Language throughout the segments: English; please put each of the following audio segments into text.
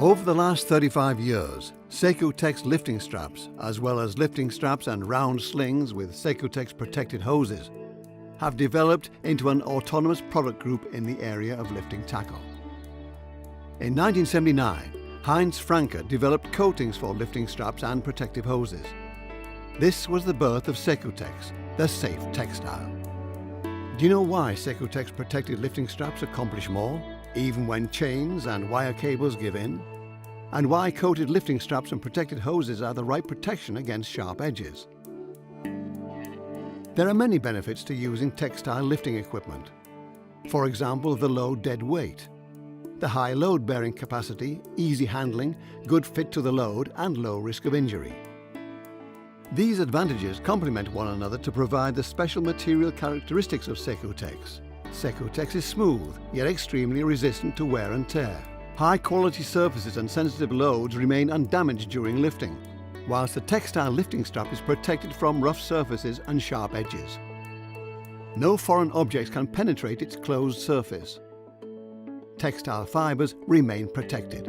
Over the last 35 years, Secotec's lifting straps, as well as lifting straps and round slings with Secotec's protected hoses, have developed into an autonomous product group in the area of lifting tackle. In 1979, Heinz Franke developed coatings for lifting straps and protective hoses. This was the birth of Secotex, the safe textile. Do you know why Secotec's protected lifting straps accomplish more, even when chains and wire cables give in? And why coated lifting straps and protected hoses are the right protection against sharp edges? There are many benefits to using textile lifting equipment. For example, the low dead weight, the high load-bearing capacity, easy handling, good fit to the load, and low risk of injury. These advantages complement one another to provide the special material characteristics of Secotex. Secotex is smooth, yet extremely resistant to wear and tear. High-quality surfaces and sensitive loads remain undamaged during lifting, whilst the textile lifting strap is protected from rough surfaces and sharp edges. No foreign objects can penetrate its closed surface. Textile fibers remain protected.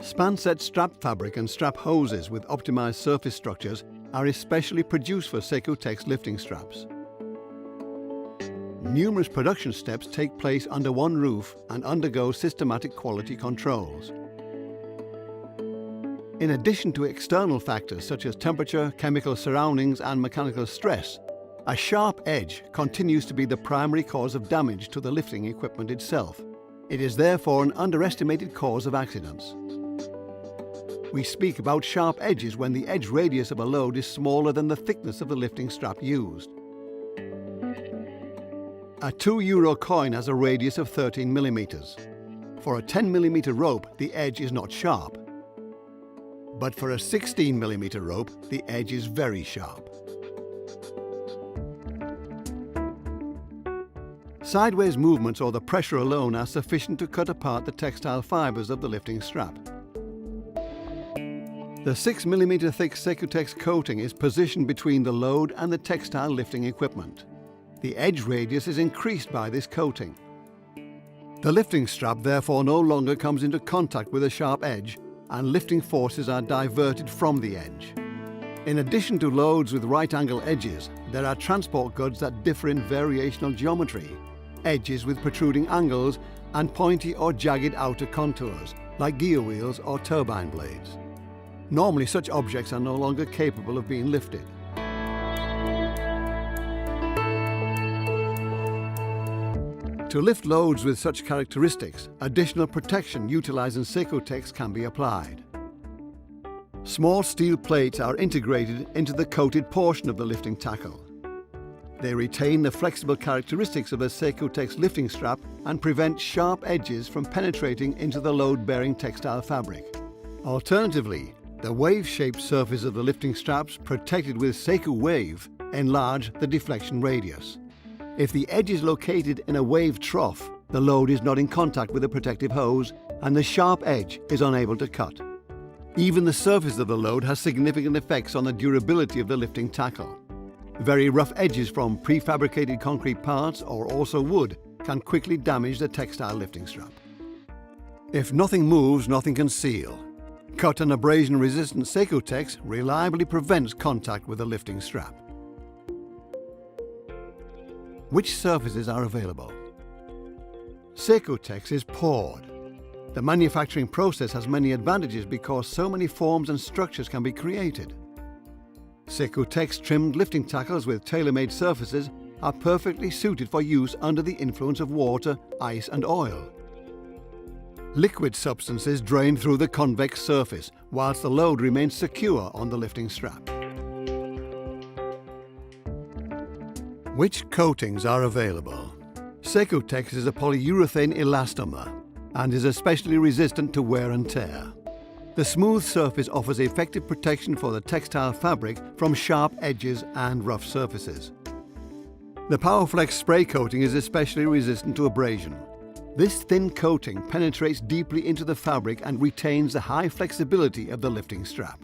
Span-set strap fabric and strap hoses with optimized surface structures are especially produced for Secotex lifting straps. Numerous production steps take place under one roof and undergo systematic quality controls. In addition to external factors such as temperature, chemical surroundings, and mechanical stress, a sharp edge continues to be the primary cause of damage to the lifting equipment itself. It is therefore an underestimated cause of accidents. We speak about sharp edges when the edge radius of a load is smaller than the thickness of the lifting strap used. A €2 coin has a radius of 13 millimeters. For a 10 millimeter rope, the edge is not sharp. But for a 16 millimeter rope, the edge is very sharp. Sideways movements or the pressure alone are sufficient to cut apart the textile fibers of the lifting strap. The 6 millimeter thick Secotex coating is positioned between the load and the textile lifting equipment. The edge radius is increased by this coating. The lifting strap therefore no longer comes into contact with a sharp edge, and lifting forces are diverted from the edge. In addition to loads with right angle edges, there are transport goods that differ in variational geometry, edges with protruding angles, and pointy or jagged outer contours, like gear wheels or turbine blades. Normally, such objects are no longer capable of being lifted. To lift loads with such characteristics, additional protection utilizing Secotex can be applied. Small steel plates are integrated into the coated portion of the lifting tackle. They retain the flexible characteristics of a Secotex lifting strap and prevent sharp edges from penetrating into the load-bearing textile fabric. Alternatively, the wave-shaped surface of the lifting straps protected with SecoWave enlarge the deflection radius. If the edge is located in a wave trough, the load is not in contact with the protective hose and the sharp edge is unable to cut. Even the surface of the load has significant effects on the durability of the lifting tackle. Very rough edges from prefabricated concrete parts or also wood can quickly damage the textile lifting strap. If nothing moves, nothing can seal. Cut and abrasion resistant Secotex reliably prevents contact with the lifting strap. Which surfaces are available? Secotex is poured. The manufacturing process has many advantages because so many forms and structures can be created. Secotex trimmed lifting tackles with tailor-made surfaces are perfectly suited for use under the influence of water, ice and oil. Liquid substances drain through the convex surface, whilst the load remains secure on the lifting strap. Which coatings are available? Secotex is a polyurethane elastomer and is especially resistant to wear and tear. The smooth surface offers effective protection for the textile fabric from sharp edges and rough surfaces. The PowerFlex spray coating is especially resistant to abrasion. This thin coating penetrates deeply into the fabric and retains the high flexibility of the lifting strap.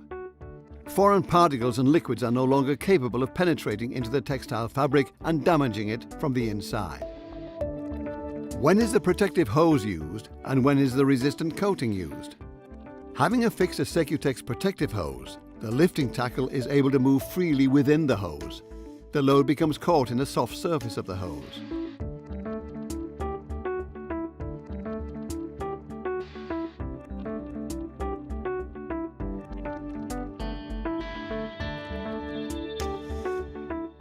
Foreign particles and liquids are no longer capable of penetrating into the textile fabric and damaging it from the inside. When is the protective hose used and when is the resistant coating used? Having affixed a Secutex protective hose, the lifting tackle is able to move freely within the hose. The load becomes caught in the soft surface of the hose.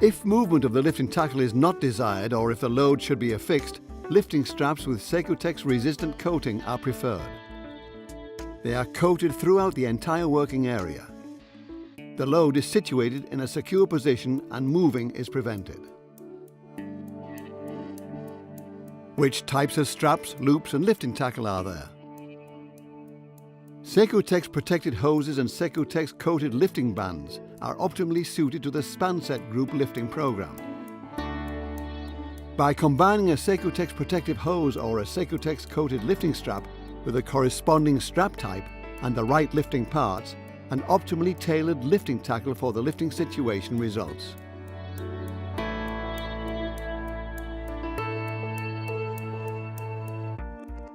If movement of the lifting tackle is not desired, or if the load should be affixed, lifting straps with Secutex resistant coating are preferred. They are coated throughout the entire working area. The load is situated in a secure position and moving is prevented. Which types of straps, loops and lifting tackle are there? Secutex protected hoses and Secutex coated lifting bands are optimally suited to the Spanset Group lifting program. By combining a Secutex protective hose or a Secutex coated lifting strap with a corresponding strap type and the right lifting parts, an optimally tailored lifting tackle for the lifting situation results.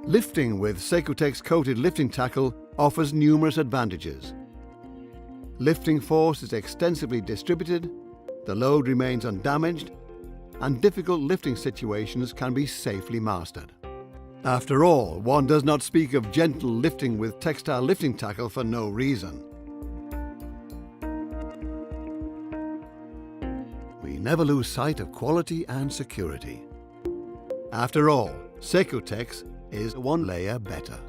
Lifting with Secutex coated lifting tackle offers numerous advantages. Lifting force is extensively distributed, the load remains undamaged, and difficult lifting situations can be safely mastered. After all, one does not speak of gentle lifting with textile lifting tackle for no reason. We never lose sight of quality and security. After all, Secutex is one layer better.